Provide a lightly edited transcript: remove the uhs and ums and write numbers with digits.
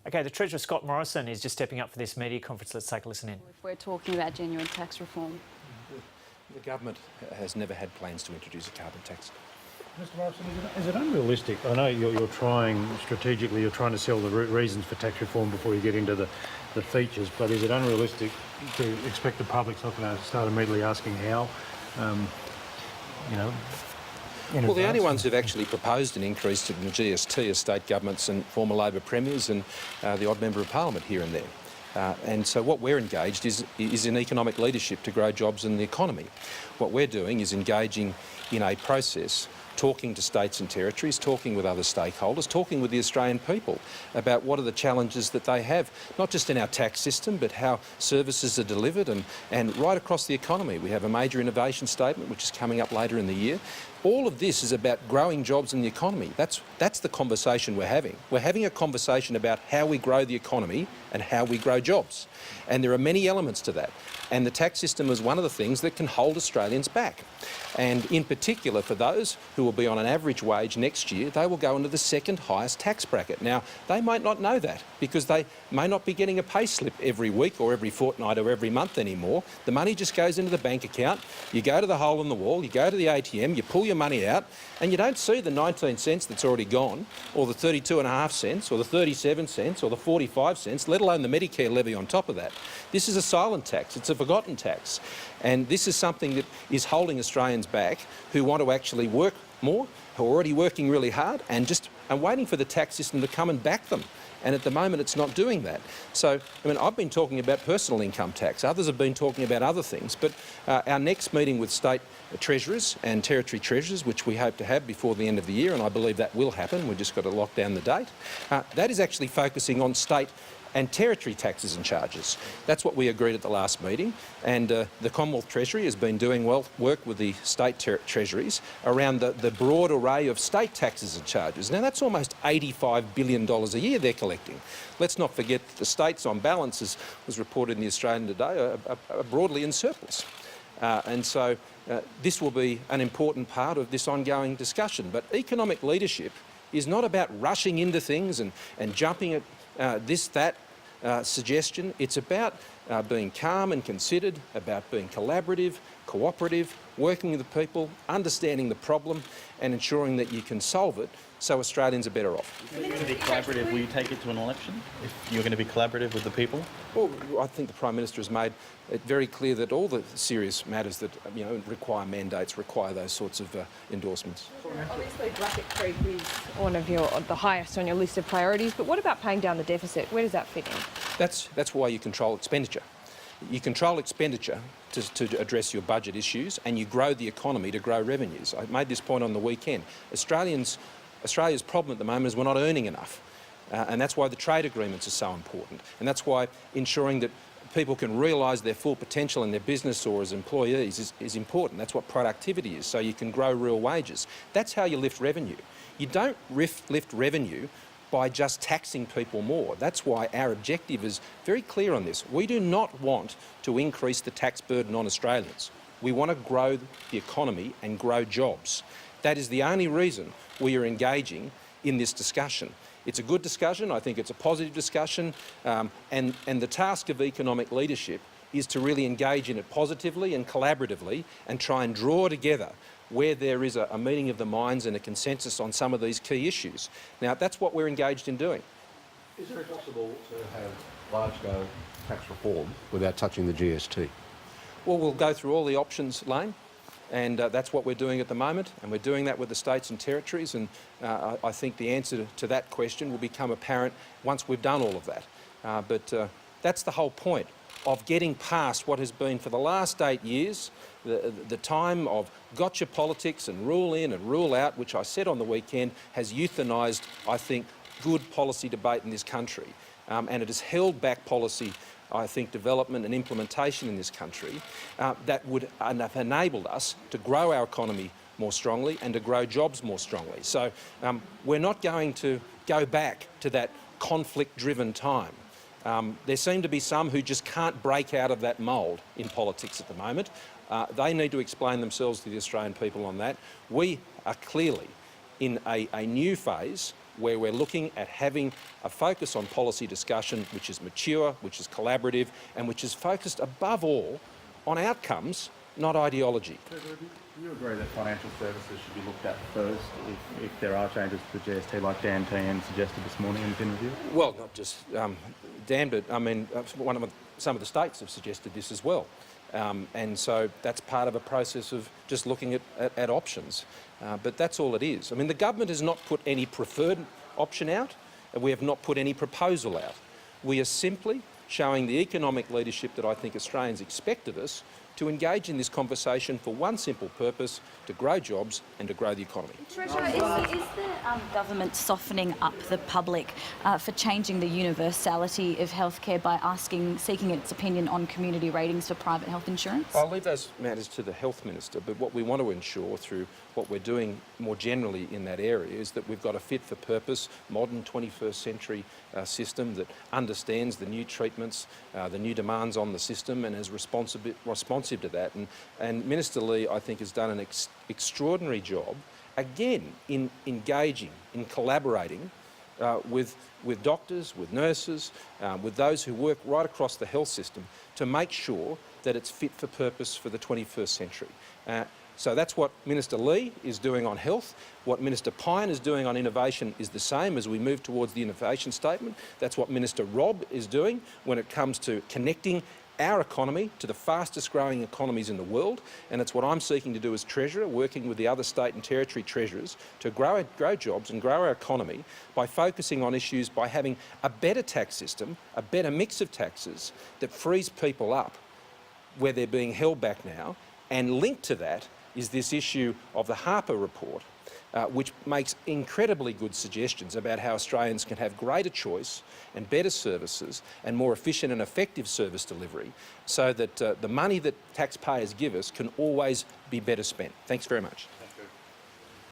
Okay, the Treasurer Scott Morrison is just stepping up for this media conference. Let's take a listen in. If we're talking about genuine tax reform. The government has never had plans to introduce a carbon tax. Mr Morrison, is it unrealistic? I know you're trying strategically, you're trying to sell the reasons for tax reform before you get into the features, but is it unrealistic to expect the public's not going to start immediately asking how? Well, the only ones who've actually proposed an increase in the GST are state governments and former Labor premiers and the odd member of parliament here and there. And so what we're engaged is in economic leadership to grow jobs in the economy. What we're doing is engaging in a process, talking to states and territories, talking with other stakeholders, talking with the Australian people about what are the challenges that they have, not just in our tax system, but how services are delivered and right across the economy. We have a major innovation statement which is coming up later in the year. All of this is about growing jobs in the economy. That's the conversation we're having. We're having a conversation about how we grow the economy and how we grow jobs. And there are many elements to that. And the tax system is one of the things that can hold Australians back. And in particular for those who will be on an average wage next year, they will go into the second highest tax bracket. Now, they might not know that because they may not be getting a pay slip every week or every fortnight or every month anymore. The money just goes into the bank account. You go to the hole in the wall, you go to the ATM, you pull your money out, and you don't see the 19 cents that's already gone, or the 32.5 cents, or the 37 cents, or the 45 cents, let alone the Medicare levy on top of that. This is a silent tax. It's a forgotten tax. And this is something that is holding Australians back who want to actually work more, who are already working really hard and just are waiting for the tax system to come and back them. And at the moment it's not doing that. So, I mean, I've been talking about personal income tax. Others have been talking about other things. But our next meeting with state treasurers and territory treasurers, which we hope to have before the end of the year, and I believe that will happen, we've just got to lock down the date, that is actually focusing on state and territory taxes and charges. That's what we agreed at the last meeting, and the Commonwealth Treasury has been doing work with the state treasuries around the broad array of state taxes and charges. Now that's almost $85 billion a year they're collecting. Let's not forget that the states on balance, as was reported in the Australian today, are broadly in surplus. And so this will be an important part of this ongoing discussion. But economic leadership is not about rushing into things and jumping at this, that, suggestion. It's about being calm and considered, about being collaborative, cooperative, working with the people, understanding the problem and ensuring that you can solve it so Australians are better off. If you're going to be collaborative, will you take it to an election? If you're going to be collaborative with the people? Well, I think the Prime Minister has made it very clear that all the serious matters that require mandates require those sorts of endorsements. Obviously, Bracket Creek is one of the highest on your list of priorities, but what about paying down the deficit? Where does that fit in? That's why you control expenditure. You control expenditure to address your budget issues, and you grow the economy to grow revenues. I made this point on the weekend. Australia's problem at the moment is we're not earning enough. And that's why the trade agreements are so important. And that's why ensuring that people can realise their full potential in their business or as employees is important. That's what productivity is, so you can grow real wages. That's how you lift revenue. You don't lift revenue by just taxing people more. That's why our objective is very clear on this. We do not want to increase the tax burden on Australians. We want to grow the economy and grow jobs. That is the only reason we are engaging in this discussion. It's a good discussion. I think it's a positive discussion. And the task of economic leadership is to really engage in it positively and collaboratively and try and draw together where there is a meeting of the minds and a consensus on some of these key issues. Now, that's what we're engaged in doing. Is it possible to have large-scale tax reform without touching the GST? Well, we'll go through all the options, Lane, and that's what we're doing at the moment, and we're doing that with the states and territories, and I think the answer to that question will become apparent once we've done all of that. But that's the whole point of getting past what has been for the last 8 years, the time of gotcha politics and rule in and rule out, which I said on the weekend has euthanised, I think, good policy debate in this country. And it has held back policy, I think, development and implementation in this country that would have enabled us to grow our economy more strongly and to grow jobs more strongly. So we're not going to go back to that conflict-driven time. There seem to be some who just can't break out of that mould in politics at the moment. They need to explain themselves to the Australian people on that. We are clearly in a new phase where we're looking at having a focus on policy discussion which is mature, which is collaborative, and which is focused above all on outcomes, not ideology. Do you agree that financial services should be looked at first if there are changes to the GST, like Dan Tehan suggested this morning in his interview? Well, not just Dan, but I mean, some of the states have suggested this as well. And so that's part of a process of just looking at options. But that's all it is. I mean, the government has not put any preferred option out, and we have not put any proposal out. We are simply showing the economic leadership that I think Australians expect of us to engage in this conversation for one simple purpose: to grow jobs and to grow the economy. Treasurer, is the government softening up the public for changing the universality of healthcare by seeking its opinion on community ratings for private health insurance? I'll leave those matters to the Health Minister, but what we want to ensure through what we're doing more generally in that area is that we've got a fit-for-purpose, modern 21st century system that understands the new treatments, the new demands on the system, and is responsive to that. And Minister Lee, I think, has done an extraordinary job, again, in engaging, in collaborating with doctors, with nurses, with those who work right across the health system to make sure that it's fit for purpose for the 21st century. So that's what Minister Lee is doing on health. What Minister Pyne is doing on innovation is the same as we move towards the innovation statement. That's what Minister Robb is doing when it comes to connecting our economy to the fastest growing economies in the world, and it's what I'm seeking to do as Treasurer, working with the other state and territory treasurers to grow jobs and grow our economy by focusing on issues, by having a better tax system, a better mix of taxes that frees people up where they're being held back now. And linked to that is this issue of the Harper report, which makes incredibly good suggestions about how Australians can have greater choice and better services and more efficient and effective service delivery, so that the money that taxpayers give us can always be better spent. Thanks very much.